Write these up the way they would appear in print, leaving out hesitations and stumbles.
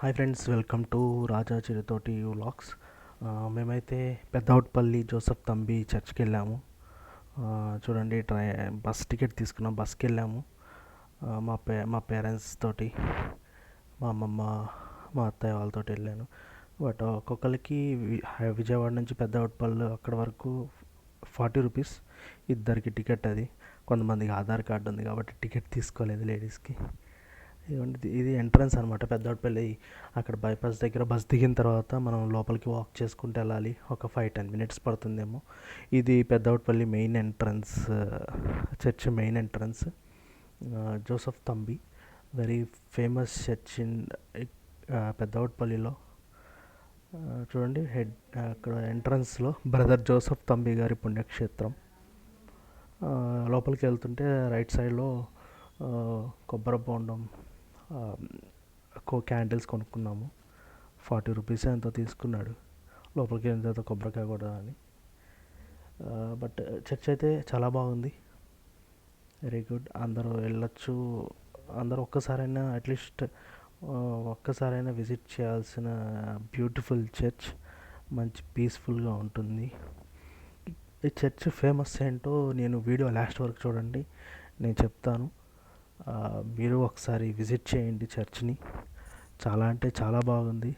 Hi friends, welcome to Raja Chiruthoti vlogs. మేమైతే Peddautpalli Joseph తంబి చర్చ్కి వెళ్ళాము. చూడండి, బస్ టికెట్ తీసుకున్నాం, బస్కి వెళ్ళాము. మా పేరెంట్స్ తోటి, మా అమ్మమ్మ, మా అత్తయ్య వాళ్ళతో వెళ్ళాను. బట్ ఒక్కొక్కరికి విజయవాడ నుంచి పెద్దౌట్పల్లి అక్కడ వరకు 40 రూపీస్ ఇద్దరికి టికెట్. అది కొంతమందికి ఆధార్ కార్డు ఉంది కాబట్టి టికెట్ తీసుకోలేదు లేడీస్కి. ఇది ఎంట్రన్స్ అనమాట పెద్దపల్లి. అక్కడ బైపాస్ దగ్గర బస్ దిగిన తర్వాత మనం లోపలికి వాక్ చేసుకుంటూ వెళ్ళాలి. ఒక 5-10 మినిట్స్ పడుతుందేమో. ఇది Peddapalli main entrance, church main entrance. Joseph Thambi very famous church in పెద్దపల్లిలో. చూడండి, అక్కడ ఎంట్రన్స్లో బ్రదర్ జోసఫ్ తంబి గారి పుణ్యక్షేత్రం. లోపలికి వెళ్తుంటే రైట్ సైడ్లో కొబ్బరి బోండం, క్యాండిల్స్ కొనుక్కున్నాము. 40 రూపీస్ ఎంతో తీసుకున్నాడు. లోపలికి వెళ్ళిన తర్వాత కొబ్బరికాయ కూడా అని. బట్ చర్చ్ అయితే చాలా బాగుంది, వెరీ గుడ్. అందరూ వెళ్ళొచ్చు. అందరూ ఒక్కసారైనా విజిట్ చేయాల్సిన బ్యూటిఫుల్ చర్చ్. మంచి పీస్ఫుల్గా ఉంటుంది. ఈ చర్చ్ ఫేమస్ ఏంటో నేను వీడియో లాస్ట్ వరకు చూడండి, నేను చెప్తాను. మీరు ఒకసారి విజిట్ చేయండి చర్చ్ని. చాలా అంటే చాలా బాగుంది.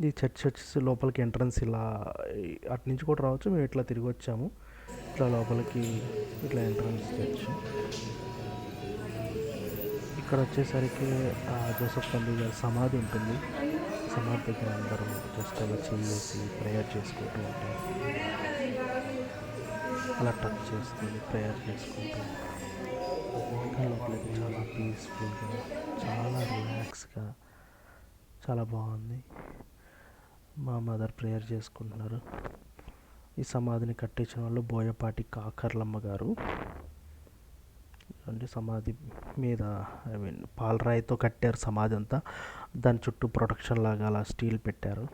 ఈ చర్చ్ వచ్చేసి లోపలికి ఎంట్రన్స్ ఇలా అటు నుంచి కూడా రావచ్చు. మేము ఇట్లా తిరిగి వచ్చాము. ఇట్లా లోపలికి ఇట్లా ఎంట్రన్స్ చర్చ్. ఇక్కడ వచ్చేసరికి జోసఫ్ తంబి గారి సమాధి ఉంటుంది. సమాధి దగ్గర అందరూ జస్ట్ అలా చేసి ప్రేయర్ చేసుకుంటూ ఉంటారు. అలా టచ్ చేస్తూ ప్రేయర్ చేసుకుంటూ లోపలికి చాలా పీస్ఫుల్గా, చాలా రిలాక్స్గా, చాలా బాగుంది. మా మదర్ ప్రేయర్ చేసుకుంటున్నారు. ఈ సమాధిని కట్టించిన వాళ్ళు బోయపాటి కాకర్లమ్మ గారు. అంటే సమాధి మీద పాలరాయితో కట్టారు సమాధి అంతా. దాని చుట్టూ ప్రొటెక్షన్ లాగా అలా స్టీల్ పెట్టారు.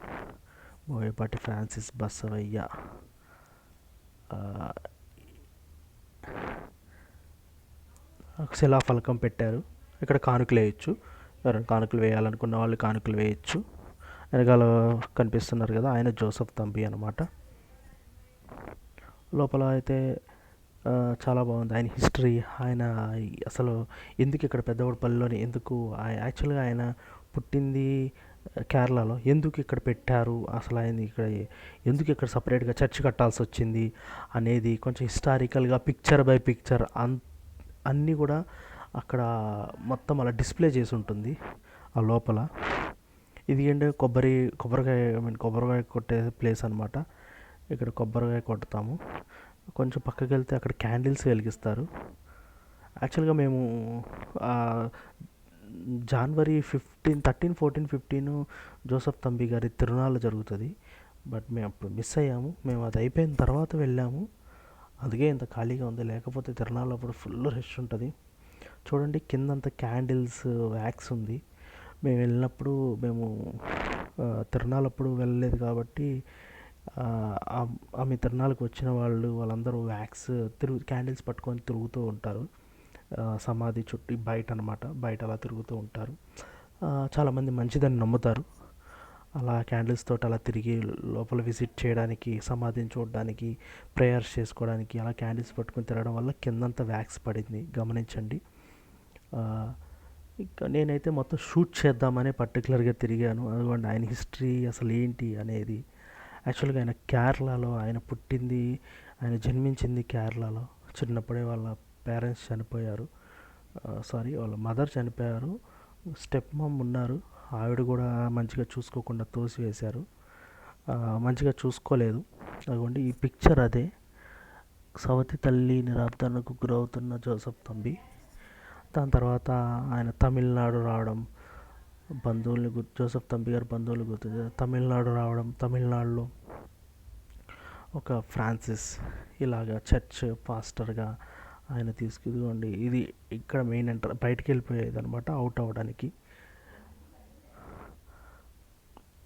బోయపాటి ఫ్రాన్సిస్ బసవయ్య. శిలాఫలకం పెట్టారు. ఇక్కడ కానుకలు వేయచ్చు. ఎవరైనా కానుకలు వేయాలనుకున్న వాళ్ళు కానుకలు వేయచ్చు. వెనకాల కనిపిస్తున్నారు కదా, ఆయన జోసఫ్ తంబి అనమాట. లోపల అయితే చాలా బాగుంది. ఆయన హిస్టరీ, ఆయన అసలు ఎందుకు ఇక్కడ పెద్దవాడపల్లిలోని ఎందుకు, యాక్చువల్గా ఆయన పుట్టింది కేరళలో, ఎందుకు ఇక్కడ పెట్టారు, అసలు ఆయన ఎందుకు ఇక్కడ సపరేట్గా చర్చ్ కట్టాల్సి వచ్చింది అనేది కొంచెం హిస్టారికల్గా పిక్చర్ బై పిక్చర్ అన్నీ కూడా అక్కడ మొత్తం అలా డిస్ప్లే చేసి ఉంటుంది ఆ లోపల. ఇది ఏంటంటే కొబ్బరికాయ కొట్టే ప్లేస్ అనమాట. ఇక్కడ కొబ్బరికాయ కొడతాము. కొంచెం పక్కకి వెళ్తే అక్కడ క్యాండిల్స్ వెలిగిస్తారు. యాక్చువల్గా మేము జనవరి 13, 14, 15 జోసఫ్ తంబి గారి తిరునాళ్ళు జరుగుతుంది. బట్ మేము అప్పుడు మిస్ అయ్యాము. మేము అది అయిపోయిన తర్వాత వెళ్ళాము. అందుకే ఇంత ఖాళీగా ఉంది, లేకపోతే తిరునాళ్ళు అప్పుడు ఫుల్ రష్ ఉంటుంది. చూడండి, కిందంతా క్యాండిల్స్, వ్యాక్స్ ఉంది. మేము వెళ్ళినప్పుడు తిరునాళ్ళప్పుడు వెళ్ళలేదు కాబట్టి ఆమె తిరునాళ్ళకి వచ్చిన వాళ్ళందరూ క్యాండిల్స్ పట్టుకొని తిరుగుతూ ఉంటారు. సమాధి చుట్టూ బయట అనమాట, బయట అలా తిరుగుతూ ఉంటారు. చాలామంది మంచిదని నమ్ముతారు. అలా క్యాండిల్స్ తోటి అలా తిరిగి లోపల విజిట్ చేయడానికి, సమాధిని చూడడానికి, ప్రేయర్స్ చేసుకోవడానికి అలా క్యాండిల్స్ పట్టుకుని తిరగడం వల్ల కిందంతా వ్యాక్స్ పడింది, గమనించండి. ఇంకా నేనైతే మొత్తం షూట్ చేద్దామని పర్టికులర్గా తిరిగాను. అందుకంటే ఆయన హిస్టరీ అసలు ఏంటి అనేది. యాక్చువల్గా ఆయన కేరళలో, ఆయన పుట్టింది, ఆయన జన్మించింది కేరళలో. చిన్నప్పుడే వాళ్ళ పేరెంట్స్ చనిపోయారు. వాళ్ళ మదర్ చనిపోయారు. స్టెప్ మమ్ ఉన్నారు, ఆవిడ కూడా మంచిగా చూసుకోకుండా తోసివేశారు. మంచిగా చూసుకోలేదు. అదిగోండి ఈ పిక్చర్ అదే. సవతి తల్లి నిరాధరణకు గురవుతున్న జోసఫ్ తంబి. దాని తర్వాత ఆయన తమిళనాడు రావడం, జోసఫ్ తంబి గారి బంధువులు తమిళనాడు రావడం, తమిళనాడులో ఒక ఫ్రాన్సిస్ ఇలాగా చర్చ్ పాస్టర్గా ఆయన తీసుకుని, ఇది ఇక్కడ మెయిన్ బయటికి వెళ్ళిపోయేది అనమాట, అవుట్ అవ్వడానికి.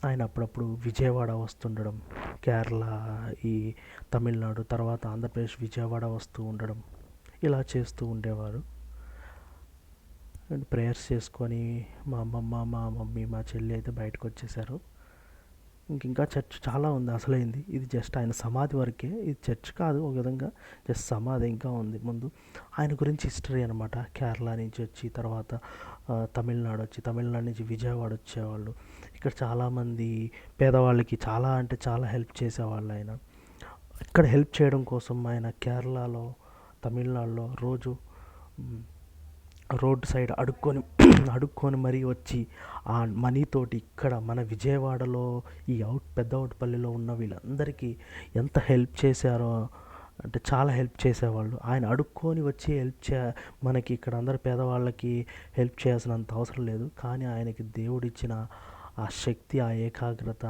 ఆయన అప్పుడప్పుడు విజయవాడ వస్తుండడం, కేరళ, ఈ తమిళనాడు, తర్వాత ఆంధ్రప్రదేశ్, విజయవాడ వస్తూ ఉండడం, ఇలా చేస్తూ ఉండేవారు. అండ్ ప్రేయర్స్ చేసుకొని మా అమ్మమ్మ, మా మమ్మీ, మా చెల్లి అయితే బయటకు వచ్చేసారు. ఇంకా చర్చ్ చాలా ఉంది అసలైంది. ఇది జస్ట్ ఆయన సమాధి వరకే. ఇది చర్చ్ కాదు, ఒక విధంగా జస్ట్ సమాధి ఇంకా ఉంది ముందు. ఆయన గురించి హిస్టరీ అనమాట. కేరళ నుంచి వచ్చి తర్వాత తమిళనాడు వచ్చి, తమిళనాడు నుంచి విజయవాడ వచ్చేవాళ్ళు. ఇక్కడ చాలామంది పేదవాళ్ళకి చాలా అంటే చాలా హెల్ప్ చేసేవాళ్ళు ఆయన. ఇక్కడ హెల్ప్ చేయడం కోసం ఆయన కేరళలో, తమిళనాడులో రోజు రోడ్ సైడ్ అడుక్కొని మరీ వచ్చి ఆ మనీతోటి ఇక్కడ మన విజయవాడలో ఈ పెద్ద అవుట్పల్లిలో ఉన్న వీళ్ళందరికీ ఎంత హెల్ప్ చేశారో అంటే చాలా హెల్ప్ చేసేవాళ్ళు. ఆయన అడుక్కొని వచ్చి మనకి ఇక్కడ అందరు పేదవాళ్ళకి హెల్ప్ చేయాల్సినంత అవసరం లేదు. కానీ ఆయనకి దేవుడిచ్చిన ఆ శక్తి, ఆ ఏకాగ్రత,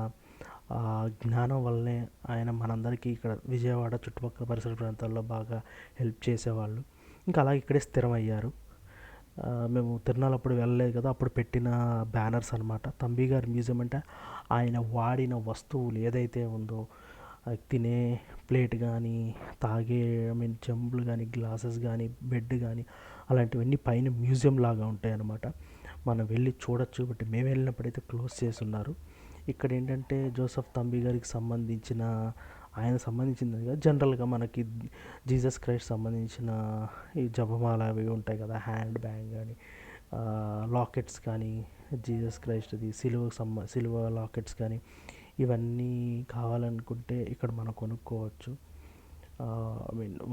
ఆ జ్ఞానం వల్లనే ఆయన మనందరికీ ఇక్కడ విజయవాడ చుట్టుపక్కల పరిసర ప్రాంతాల్లో బాగా హెల్ప్ చేసేవాళ్ళు. ఇంకా అలాగే ఇక్కడే స్థిరమయ్యారు. మేము తిరునాళ్ళప్పుడు వెళ్ళలేదు కదా, అప్పుడు పెట్టిన బ్యానర్స్ అనమాట. తంబి గారి మ్యూజియం అంటే ఆయన వాడిన వస్తువులు ఏదైతే ఉందో, తినే ప్లేట్ కానీ, తాగే చెంబులు కానీ, గ్లాసెస్ కానీ, బెడ్ కానీ, అలాంటివన్నీ పైన మ్యూజియం లాగా ఉంటాయి అన్నమాట. మనం వెళ్ళి చూడొచ్చు. బట్ మేము వెళ్ళినప్పుడైతే క్లోజ్ చేసి ఉన్నారు. ఇక్కడ ఏంటంటే జోసెఫ్ తంబి గారికి సంబంధించిన, ఆయన సంబంధించింది కదా, జనరల్గా మనకి జీసస్ క్రైస్ట్ సంబంధించిన ఈ జపమాల అవి ఉంటాయి కదా, హ్యాండ్ బ్యాంగ్ కానీ, లాకెట్స్ కానీ, జీసస్ క్రైస్ట్ది సిలువ లాకెట్స్ కానీ, ఇవన్నీ కావాలనుకుంటే ఇక్కడ మనం కొనుక్కోవచ్చు.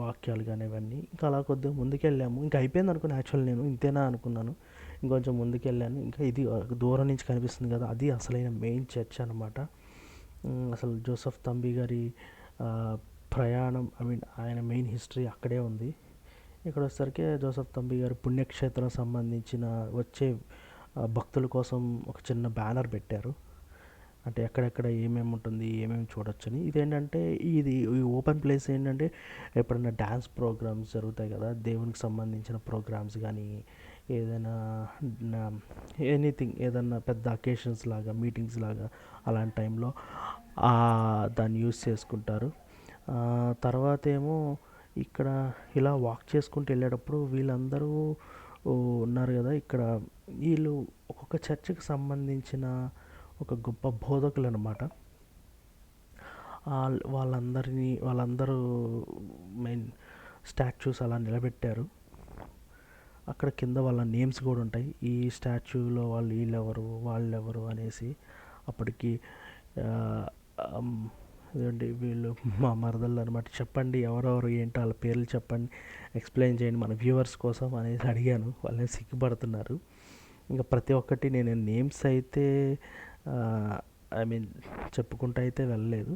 వాక్యాలు కానీ ఇవన్నీ. ఇంకా అలా కొద్దిగా ముందుకెళ్ళాము. ఇంకా అయిపోయింది అనుకున్నాను. యాక్చువల్లీ నేను ఇంతేనా అనుకున్నాను. ఇంకొంచెం ముందుకెళ్ళాను. ఇంకా ఇది దూరం నుంచి కనిపిస్తుంది కదా, అది అసలైన మెయిన్ చర్చ్ అనమాట. అసలు జోసెఫ్ తంబి గారి ప్రయాణం, ఆయన మెయిన్ హిస్టరీ అక్కడే ఉంది. ఇక్కడ వచ్చేసరికి జోసెఫ్ తంబి గారి పుణ్యక్షేత్రం సంబంధించిన వచ్చే భక్తుల కోసం ఒక చిన్న బ్యానర్ పెట్టారు. అంటే ఎక్కడెక్కడ ఏమేమి ఉంటుంది, ఏమేమి చూడొచ్చని. ఇదేంటంటే ఈ ఓపెన్ ప్లేస్ ఏంటంటే ఎప్పుడైనా డ్యాన్స్ ప్రోగ్రామ్స్ జరుగుతాయి కదా, దేవునికి సంబంధించిన ప్రోగ్రామ్స్ కానీ, ఏదైనా ఎనీథింగ్, ఏదైనా పెద్ద అకేషన్స్ లాగా, మీటింగ్స్ లాగా, అలాంటి టైంలో దాన్ని యూస్ చేసుకుంటారు. తర్వాత ఏమో ఇక్కడ ఇలా వాక్ చేసుకుంటూ వెళ్ళేటప్పుడు వీళ్ళందరూ ఉన్నారు కదా, ఇక్కడ వీళ్ళు ఒక్కొక్క చర్చికి సంబంధించిన ఒక గొప్ప బోధకులు అనమాట. వాళ్ళందరూ మెయిన్ స్టాచ్యూస్ అలా నిలబెట్టారు. అక్కడ కింద వాళ్ళ నేమ్స్ కూడా ఉంటాయి. ఈ స్టాచ్యూలో వీళ్ళెవరు, వాళ్ళెవరు అనేసి. అప్పటికి ఇదండి వీళ్ళు మా మరదళ్ళు అనమాట. చెప్పండి ఎవరెవరు ఏంటో వాళ్ళ పేర్లు చెప్పండి, ఎక్స్ప్లెయిన్ చేయండి మన వ్యూవర్స్ కోసం అనేసి అడిగాను. వాళ్ళని సిగ్గుపడుతున్నారు. ఇంకా ప్రతి ఒక్కటి నేను నేమ్స్ అయితే చెప్పుకుంటూ అయితే వెళ్ళలేదు.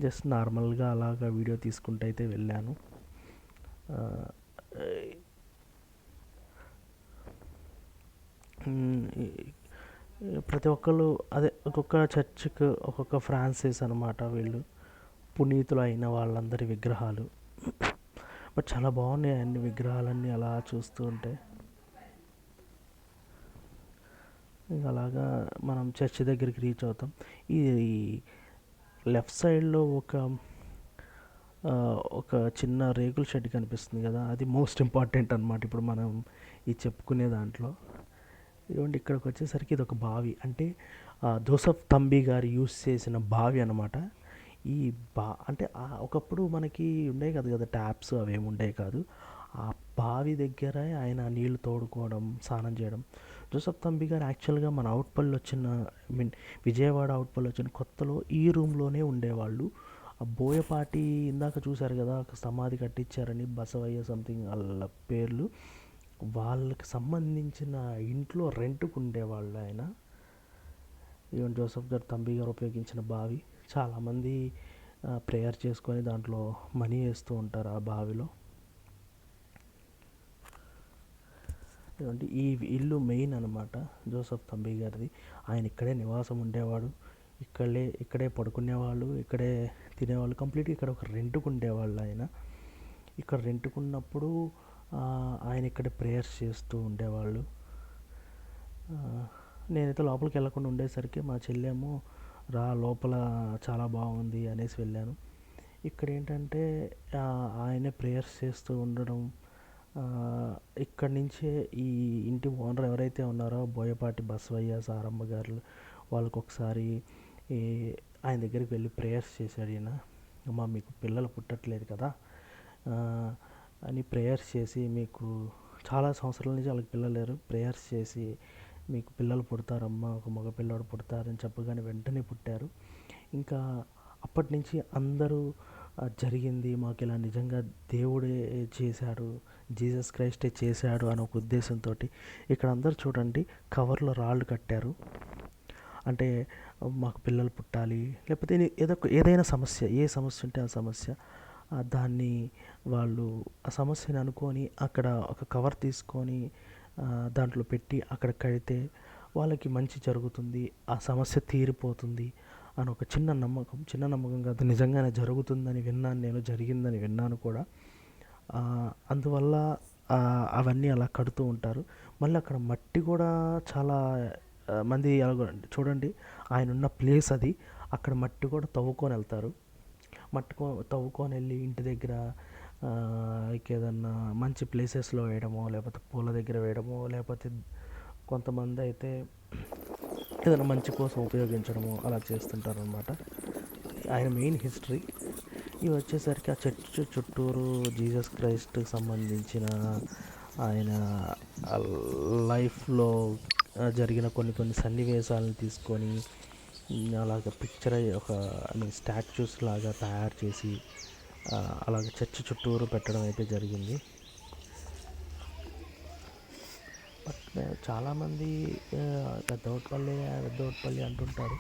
జస్ట్ నార్మల్గా అలాగా వీడియో తీసుకుంటూ అయితే వెళ్ళాను. ప్రతి ఒక్కళ్ళు అదే ఒక్కొక్క చర్చ్కి ఒక్కొక్క ఫ్రాన్సిస్ అనమాట. వీళ్ళు పునీతులు అయిన వాళ్ళందరి విగ్రహాలు. బట్ చాలా బాగున్నాయి అన్ని విగ్రహాలన్నీ అలా చూస్తూ ఉంటే. ఇంకా అలాగా మనం చర్చ్ దగ్గరికి రీచ్ అవుతాం. ఈ లెఫ్ట్ సైడ్లో ఒక చిన్న రేకుల షెడ్ కనిపిస్తుంది కదా, అది మోస్ట్ ఇంపార్టెంట్ అనమాట ఇప్పుడు మనం ఈ చెప్పుకునే దాంట్లో. ఇదిగోండి ఇక్కడికి వచ్చేసరికి ఇది ఒక బావి. అంటే జోసెఫ్ తంబి గారు యూస్ చేసిన బావి అనమాట. ఈ అంటే ఒకప్పుడు మనకి ఉండే కదా ట్యాప్స్ అవేమి ఉండే కాదు. ఆ బావి దగ్గర ఆయన నీళ్లు తోడుకోవడం, స్నానం చేయడం. జోసెఫ్ తంబి గారు యాక్చువల్గా మన విజయవాడ అవుట్పల్లి వచ్చిన కొత్తలో ఈ రూమ్లోనే ఉండేవాళ్ళు. ఆ బోయపాటి ఇందాక చూశారు కదా, ఒక సమాధి కట్టించారని, బసవయ్య సంథింగ్ వాళ్ళ పేర్లు. వాళ్ళకి సంబంధించిన ఇంట్లో రెంట్కు ఉండేవాళ్ళు ఆయన. ఈవెన్ జోసెఫ్ గారు తంబి గారు ఉపయోగించిన బావి. చాలామంది ప్రేయర్ చేసుకొని దాంట్లో మనీ వేస్తూ ఉంటారు ఆ బావిలో. ఈ ఇల్లు మెయిన్ అనమాట జోసెఫ్ తంబి గారిది. ఆయన ఇక్కడే నివాసం ఉండేవాడు. ఇక్కడే పడుకునేవాళ్ళు, ఇక్కడే తినేవాళ్ళు. కంప్లీట్గా ఇక్కడ ఒక రెంట్కు ఉండేవాళ్ళు ఆయన. ఇక్కడ రెంట్కున్నప్పుడు ఆయన ఇక్కడ ప్రేయర్స్ చేస్తూ ఉండేవాళ్ళు. నేనైతే లోపలికి వెళ్ళకుండా ఉండేసరికి మా చెల్లెమో లోపల చాలా బాగుంది అనేసి వెళ్ళాను. ఇక్కడ ఏంటంటే ఆయనే ప్రేయర్స్ చేస్తూ ఉండడం, ఇక్కడి నుంచే ఈ ఇంటి ఓనర్ ఎవరైతే ఉన్నారో బోయపాటి బసవయ్య సారమ్మ గారు వాళ్ళకి ఒకసారి ఈ ఆయన దగ్గరికి వెళ్ళి ప్రేయర్స్ చేశాడు ఈయన. అమ్మ మీకు పిల్లలు పుట్టట్లేదు కదా ఆ, అని ప్రేయర్స్ చేసి, మీకు చాలా సంవత్సరాల నుంచి వాళ్ళకి పిల్లలు లేరు, ప్రేయర్స్ చేసి మీకు పిల్లలు పుడతారమ్మా, ఒక మగ పిల్లాడు పుడతారని చెప్పగానే వెంటనే పుట్టారు. ఇంకా అప్పటి నుంచి అందరూ జరిగింది మాకు ఇలా నిజంగా దేవుడే చేశాడు, జీసస్ క్రైస్టే చేశాడు అని ఒక ఉద్దేశంతో ఇక్కడ అందరూ చూడండి కవర్లో రాళ్ళు కట్టారు. అంటే మాకు పిల్లలు పుట్టాలి, లేకపోతే ఏదైనా సమస్య, ఏ సమస్య ఉంటే ఆ సమస్య, దాన్ని వాళ్ళు ఆ సమస్యని అనుకొని అక్కడ ఒక కవర్ తీసుకొని దాంట్లో పెట్టి అక్కడ కడితే వాళ్ళకి మంచి జరుగుతుంది, ఆ సమస్య తీరిపోతుంది అని ఒక చిన్న నమ్మకం కాదు, నిజంగానే జరుగుతుందని విన్నాను, నేను జరిగిందని విన్నాను కూడా. అందువల్ల అవన్నీ అలా కడుతూ ఉంటారు. మళ్ళీ అక్కడ మట్టి కూడా చాలా మంది చూడండి, ఆయన ఉన్న ప్లేస్ అది, అక్కడ మట్టి కూడా తవ్వుకొని వెళ్తారు. తవ్వుకొని వెళ్ళి ఇంటి దగ్గర ఏదన్నా మంచి ప్లేసెస్లో వేయడమో, లేకపోతే పూల దగ్గర వేయడమో, లేకపోతే కొంతమంది అయితే ఏదైనా మంచి కోసం ఉపయోగించడము అలా చేస్తుంటారు అనమాట. ఆయన మెయిన్ హిస్టరీ ఇవి వచ్చేసరికి ఆ చర్చ్ చుట్టూరు జీసస్ క్రైస్ట్ సంబంధించిన ఆయన లైఫ్లో జరిగిన కొన్ని సన్నివేశాలను తీసుకొని అలాగ పిక్చర్ ఒక స్టాచ్యూస్ లాగా తయారు చేసి అలాగ చర్చ్ చుట్టూరు పెట్టడం అయితే జరిగింది. బట్ చాలామంది పెద్దోట్పల్లి అంటుంటారు.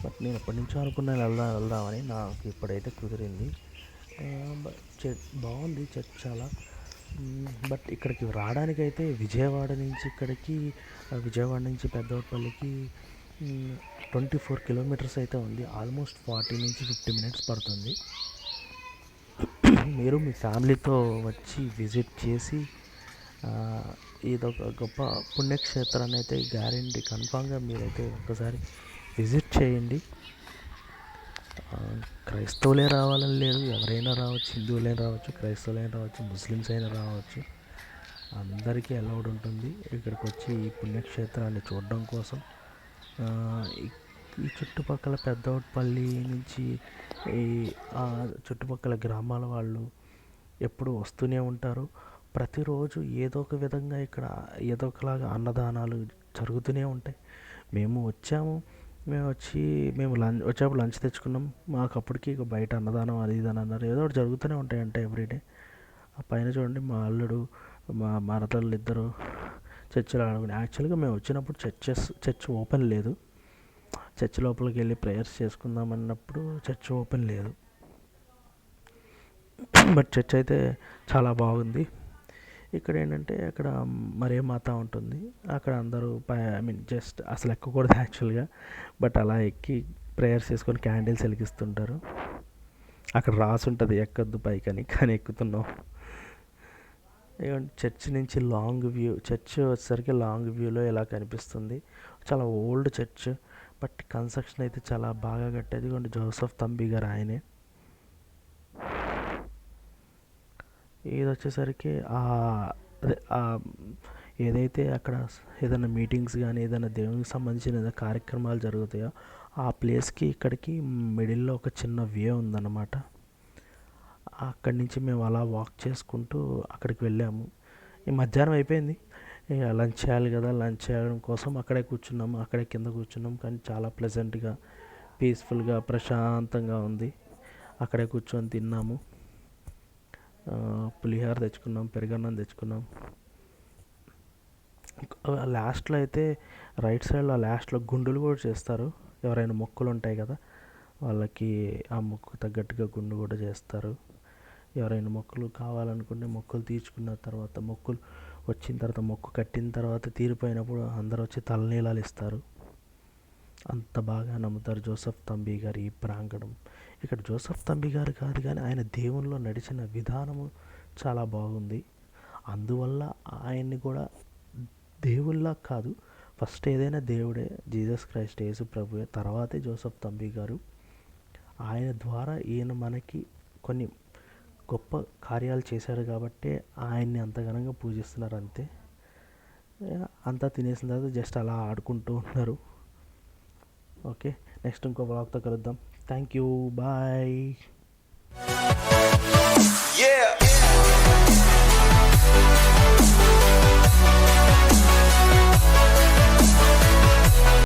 బట్ నేను ఎప్పటి నుంచో అనుకున్నాను వెళ్దామని, నాకు ఇప్పుడైతే కుదిరింది. బాగుంది చర్చ్ చాలా. బట్ ఇక్కడికి రావడానికైతే విజయవాడ నుంచి పెద్దోట్పల్లికి 24 కిలోమీటర్స్ అయితే ఉంది. ఆల్మోస్ట్ 40 నుంచి 50 మినిట్స్ పడుతుంది. మీరు మీ ఫ్యామిలీతో వచ్చి విజిట్ చేసి ఇదొక గొప్ప పుణ్యక్షేత్రాన్ని అయితే గ్యారెంటీ కన్ఫామ్గా మీరైతే ఒక్కసారి విజిట్ చేయండి. క్రైస్తవులే రావాలని లేదు, ఎవరైనా రావచ్చు, హిందువులైనా రావచ్చు, క్రైస్తవులైనా రావచ్చు, ముస్లిమ్స్ అయినా రావచ్చు, అందరికీ అలౌడ్ ఉంటుంది ఇక్కడికి వచ్చి ఈ పుణ్యక్షేత్రాన్ని చూడడం కోసం. ఈ చుట్టుపక్కల పెద్దోట్పల్లి నుంచి ఈ చుట్టుపక్కల గ్రామాల వాళ్ళు ఎప్పుడు వస్తూనే ఉంటారు. ప్రతిరోజు ఏదో ఒక విధంగా ఇక్కడ ఏదో ఒకలాగా అన్నదానాలు జరుగుతూనే ఉంటాయి. మేము వచ్చేప్పుడు లంచ్ తెచ్చుకున్నాం. మాకు అప్పటికి ఇక బయట అన్నదానం అది ఇది అని అన్నారు. ఏదో ఒకటి జరుగుతూనే ఉంటాయి అంటే ఎవ్రీడే. ఆ పైన చూడండి మా అల్లుడు మా మరదళ్ళు ఇద్దరు చర్చిలో ఆడుకుని. యాక్చువల్గా మేము వచ్చినప్పుడు చర్చ్ ఓపెన్ లేదు. చర్చ్ లోపలికి వెళ్ళి ప్రేయర్స్ చేసుకుందాం అన్నప్పుడు చర్చ్ ఓపెన్ లేదు. బట్ చర్చ్ అయితే చాలా బాగుంది. ఇక్కడ ఏంటంటే అక్కడ మరే మాత ఉంటుంది, అక్కడ అందరూ జస్ట్ అసలు ఎక్కకూడదు యాక్చువల్గా, బట్ అలా ఎక్కి ప్రేయర్స్ చేసుకొని క్యాండిల్స్ వెలిగిస్తుంటారు. అక్కడ రాసి ఉంటుంది ఎక్కద్దు పైకని, కానీ ఎక్కుతున్నాం. చర్చ్ నుంచి చర్చ్ వచ్చేసరికి లాంగ్ వ్యూలో ఇలా కనిపిస్తుంది. చాలా ఓల్డ్ చర్చ్, బట్ కన్స్ట్రక్షన్ అయితే చాలా బాగా కట్టేది. జోసెఫ్ తంబి గారు ఆయనే. ఇది వచ్చేసరికి ఏదైతే అక్కడ ఏదైనా మీటింగ్స్ కానీ ఏదైనా దేవునికి సంబంధించిన కార్యక్రమాలు జరుగుతాయో ఆ ప్లేస్కి ఇక్కడికి మిడిల్లో ఒక చిన్న వే ఉందన్నమాట. అక్కడి నుంచి మేము అలా వాక్ చేసుకుంటూ అక్కడికి వెళ్ళాము. ఈ మధ్యాహ్నం అయిపోయింది, లంచ్ చేయాలి కదా, లంచ్ చేయడం కోసం అక్కడే కింద కూర్చున్నాం. కానీ చాలా ప్లెజెంట్గా, పీస్ఫుల్గా, ప్రశాంతంగా ఉంది. అక్కడే కూర్చొని తిన్నాము. పులిహోర తెచ్చుకున్నాం, పెరుగన్నం తెచ్చుకున్నాం. లాస్ట్లో అయితే రైట్ సైడ్లో లాస్ట్లో గుండులు కూడా చేస్తారు. ఎవరైనా మొక్కులు ఉంటాయి కదా వాళ్ళకి ఆ మొక్కు తగ్గట్టుగా గుండు కూడా చేస్తారు. ఎవరైనా మొక్కులు కావాలనుకుంటే మొక్కులు తీర్చుకున్న తర్వాత, మొక్కులు వచ్చిన తర్వాత, మొక్కు కట్టిన తర్వాత తీరిపోయినప్పుడు అందరూ వచ్చి తలనీలాలు ఇస్తారు. అంత బాగా నమ్ముతారు జోసెఫ్ తంబి గారి ఈ ప్రాంగణం. ఇక్కడ జోసెఫ్ తంబి గారు కాదు కానీ ఆయన దేవునిలో నడిచిన విధానము చాలా బాగుంది. అందువల్ల ఆయన్ని కూడా దేవుళ్ళ కాదు, ఫస్ట్ ఏదైనా దేవుడే, జీసస్ క్రైస్ట్ యేసు ప్రభువే, తర్వాతే జోసెఫ్ తంబి గారు. ఆయన ద్వారా ఈయన మనకి గొప్ప కార్యాలు చేశారు కాబట్టి ఆయన్ని అంత ఘనంగా పూజిస్తున్నారు అంతే. అంతా తినేసిన తర్వాత జస్ట్ అలా ఆడుకుంటూ ఉన్నారు. ఓకే, నెక్స్ట్ ఇంకో వ్లాగ్తో కలుద్దాం. Thank you, bye.